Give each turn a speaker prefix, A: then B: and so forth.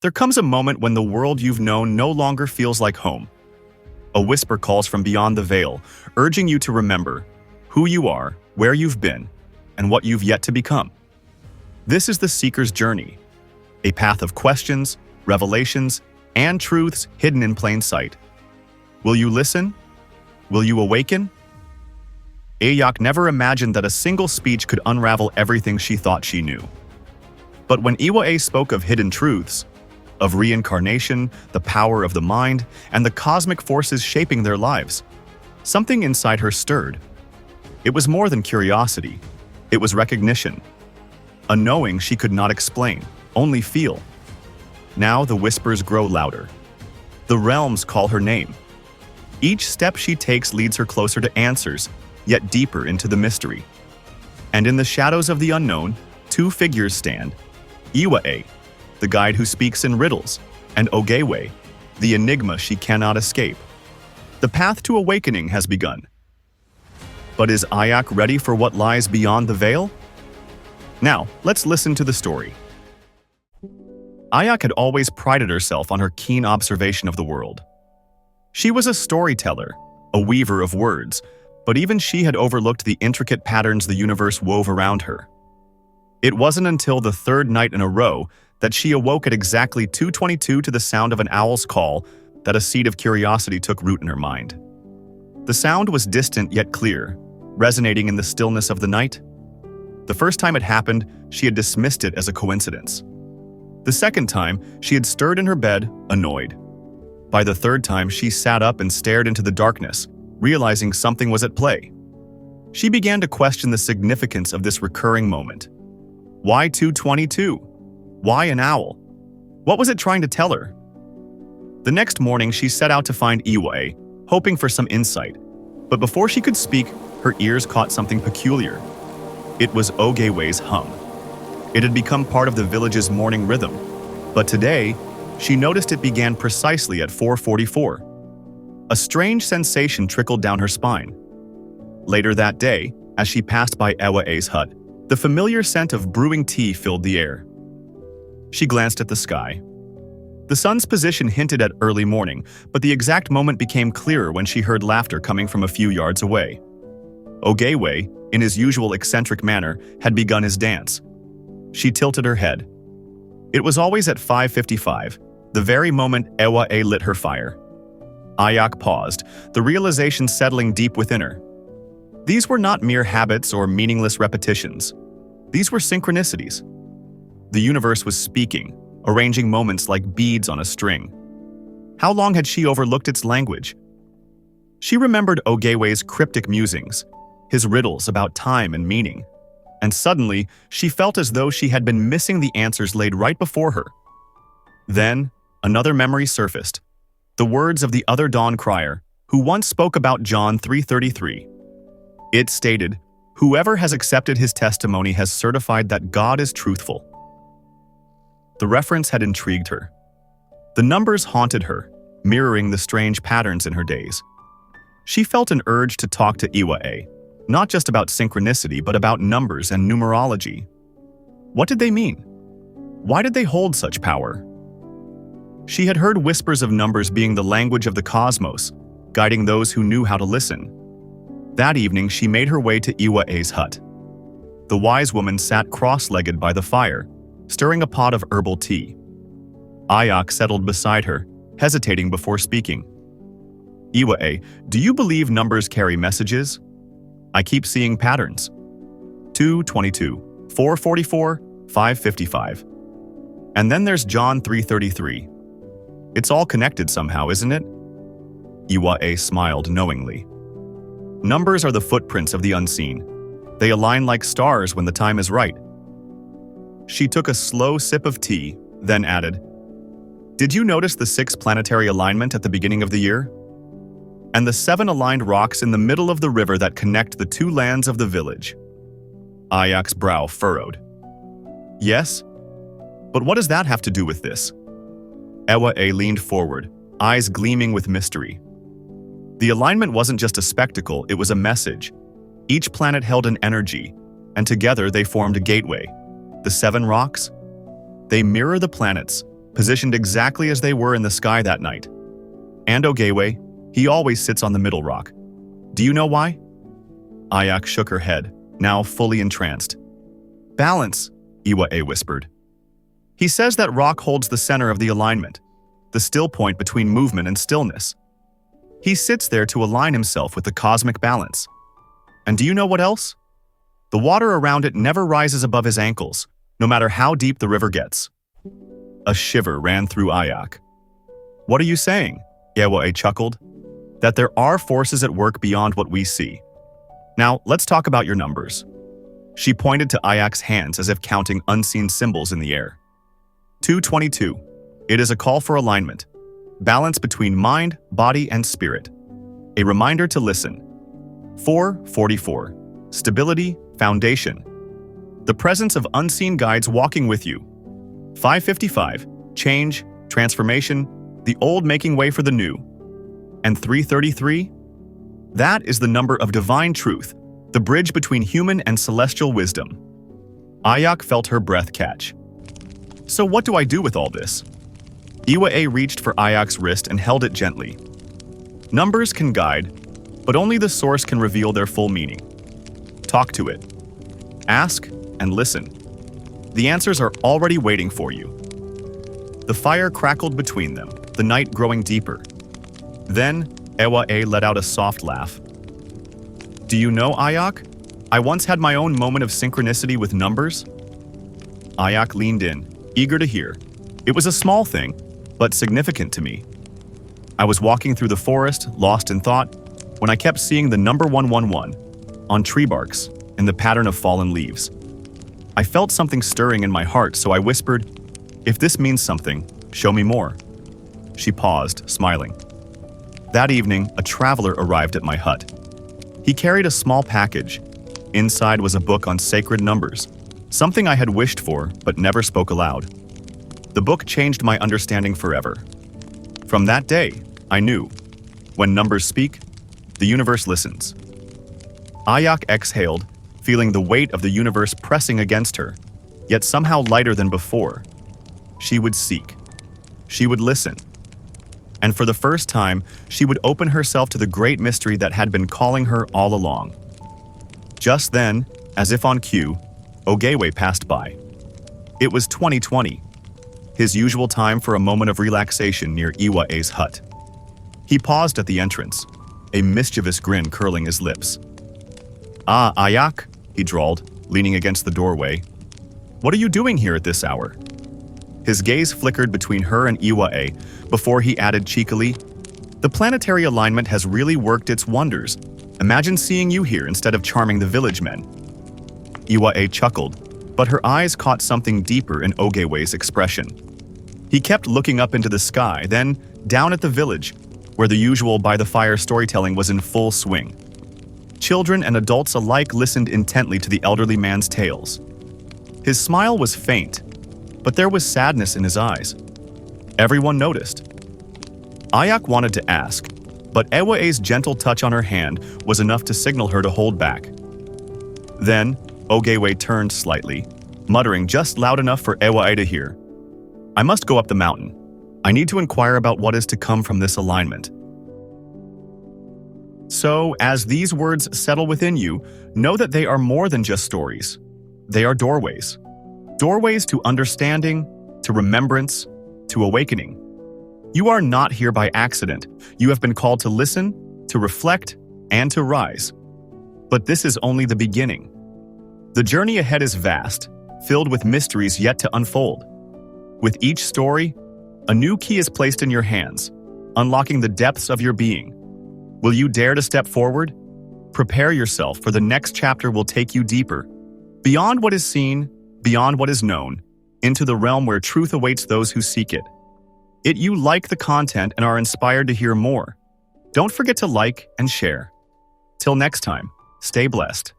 A: There comes a moment when the world you've known no longer feels like home. A whisper calls from beyond the veil, urging you to remember who you are, where you've been, and what you've yet to become. This is the Seeker's journey, a path of questions, revelations, and truths hidden in plain sight. Will you listen? Will you awaken? Ayak never imagined that a single speech could unravel everything she thought she knew. But when Ewa'ay spoke of hidden truths, of reincarnation, the power of the mind, and the cosmic forces shaping their lives, something inside her stirred. It was more than curiosity. It was recognition. A knowing she could not explain, only feel. Now the whispers grow louder. The realms call her name. Each step she takes leads her closer to answers, yet deeper into the mystery. And in the shadows of the unknown, two figures stand. Ewa'ay, the guide who speaks in riddles, and Ogayway, the enigma she cannot escape. The path to awakening has begun. But is Ayak ready for what lies beyond the veil? Now, let's listen to the story. Ayak had always prided herself on her keen observation of the world. She was a storyteller, a weaver of words, but even she had overlooked the intricate patterns the universe wove around her. It wasn't until the third night in a row that she awoke at exactly 2:22 to the sound of an owl's call that a seed of curiosity took root in her mind. The sound was distant yet clear, resonating in the stillness of the night. The first time it happened, she had dismissed it as a coincidence. The second time, she had stirred in her bed, annoyed. By the third time, she sat up and stared into the darkness, realizing something was at play. She began to question the significance of this recurring moment. Why 2:22? Why an owl? What was it trying to tell her? The next morning, she set out to find Ewa'ay, hoping for some insight. But before she could speak, her ears caught something peculiar. It was Ogayway's hum. It had become part of the village's morning rhythm. But today, she noticed it began precisely at 4:44. A strange sensation trickled down her spine. Later that day, as she passed by Ewa'ay's hut, the familiar scent of brewing tea filled the air. She glanced at the sky. The sun's position hinted at early morning, but the exact moment became clearer when she heard laughter coming from a few yards away. Ogayway, in his usual eccentric manner, had begun his dance. She tilted her head. It was always at 5:55, the very moment Ewa'ay lit her fire. Ayak paused, the realization settling deep within her. These were not mere habits or meaningless repetitions. These were synchronicities. The universe was speaking, arranging moments like beads on a string. How long had she overlooked its language? She remembered Ogayway's cryptic musings, his riddles about time and meaning. And suddenly, she felt as though she had been missing the answers laid right before her. Then, another memory surfaced. The words of the other dawn crier, who once spoke about John 3:33. It stated, "Whoever has accepted his testimony has certified that God is truthful." The reference had intrigued her. The numbers haunted her, mirroring the strange patterns in her days. She felt an urge to talk to Ewa'ay, not just about synchronicity, but about numbers and numerology. What did they mean? Why did they hold such power? She had heard whispers of numbers being the language of the cosmos, guiding those who knew how to listen. That evening, she made her way to Ewa'ay's hut. The wise woman sat cross-legged by the fire, stirring a pot of herbal tea. Ayak settled beside her, hesitating before speaking. "Ewa'ay, do you believe numbers carry messages? I keep seeing patterns. 2:22, 4:44, 5:55. And then there's John 3:33. It's all connected somehow, isn't it?" Ewa'ay smiled knowingly. Numbers are the footprints of the unseen. They align like stars when the time is right. She took a slow sip of tea, then added, "Did you notice the 6 planetary alignment at the beginning of the year? And the 7 aligned rocks in the middle of the river that connect the 2 lands of the village?" Ayak's brow furrowed. "Yes? But what does that have to do with this?" Ewa'ay leaned forward, eyes gleaming with mystery. The alignment wasn't just a spectacle, it was a message. Each planet held an energy, and together they formed a gateway. The 7 rocks? They mirror the planets, positioned exactly as they were in the sky that night. And Ogayway, he always sits on the middle rock. Do you know why? Ayak shook her head, now fully entranced. Balance, Ewa'ay whispered. He says that rock holds the center of the alignment, the still point between movement and stillness. He sits there to align himself with the cosmic balance. And do you know what else? The water around it never rises above his ankles, no matter how deep the river gets. A shiver ran through Ayak. What are you saying? Ewa'ay chuckled. That there are forces at work beyond what we see. Now, let's talk about your numbers. She pointed to Ayak's hands as if counting unseen symbols in the air. 222. It is a call for alignment. Balance between mind, body, and spirit. A reminder to listen. 444. Stability, foundation. The presence of unseen guides walking with you. 555. Change, transformation, the old making way for the new. And 333? That is the number of divine truth, the bridge between human and celestial wisdom. Ayak felt her breath catch. So what do I do with all this? Ewa'ay reached for Ayak's wrist and held it gently. Numbers can guide, but only the source can reveal their full meaning. Talk to it. Ask and listen. The answers are already waiting for you. The fire crackled between them, the night growing deeper. Then, Ewa'ay let out a soft laugh. Do you know, Ayak? I once had my own moment of synchronicity with numbers. Ayak leaned in, eager to hear. It was a small thing, but significant to me. I was walking through the forest, lost in thought, when I kept seeing the number 111 on tree barks in the pattern of fallen leaves. I felt something stirring in my heart, so I whispered, "If this means something, show me more." She paused, smiling. That evening, a traveler arrived at my hut. He carried a small package. Inside was a book on sacred numbers, something I had wished for but never spoke aloud. The book changed my understanding forever. From that day, I knew, when numbers speak, the universe listens. Ayak exhaled, feeling the weight of the universe pressing against her, yet somehow lighter than before. She would seek. She would listen. And for the first time, she would open herself to the great mystery that had been calling her all along. Just then, as if on cue, Ogayway passed by. It was 2020, his usual time for a moment of relaxation near Ewa'ay's hut. He paused at the entrance, a mischievous grin curling his lips. "Ah, Ayak," he drawled, leaning against the doorway. "What are you doing here at this hour?" His gaze flickered between her and Ewa'ay before he added cheekily, "The planetary alignment has really worked its wonders. Imagine seeing you here instead of charming the village men." Ewa'ay chuckled, but her eyes caught something deeper in Ogayway's expression. He kept looking up into the sky, then down at the village, where the usual by-the-fire storytelling was in full swing. Children and adults alike listened intently to the elderly man's tales. His smile was faint, but there was sadness in his eyes. Everyone noticed. Ayak wanted to ask, but Ewa'ay's gentle touch on her hand was enough to signal her to hold back. Then, Ogayway turned slightly, muttering just loud enough for Ewa'ay to hear. "I must go up the mountain. I need to inquire about what is to come from this alignment." So, as these words settle within you, know that they are more than just stories. They are doorways. Doorways to understanding, to remembrance, to awakening. You are not here by accident. You have been called to listen, to reflect, and to rise. But this is only the beginning. The journey ahead is vast, filled with mysteries yet to unfold. With each story, a new key is placed in your hands, unlocking the depths of your being. Will you dare to step forward? Prepare yourself, for the next chapter will take you deeper, beyond what is seen, beyond what is known, into the realm where truth awaits those who seek it. If you like the content and are inspired to hear more, don't forget to like and share. Till next time, stay blessed.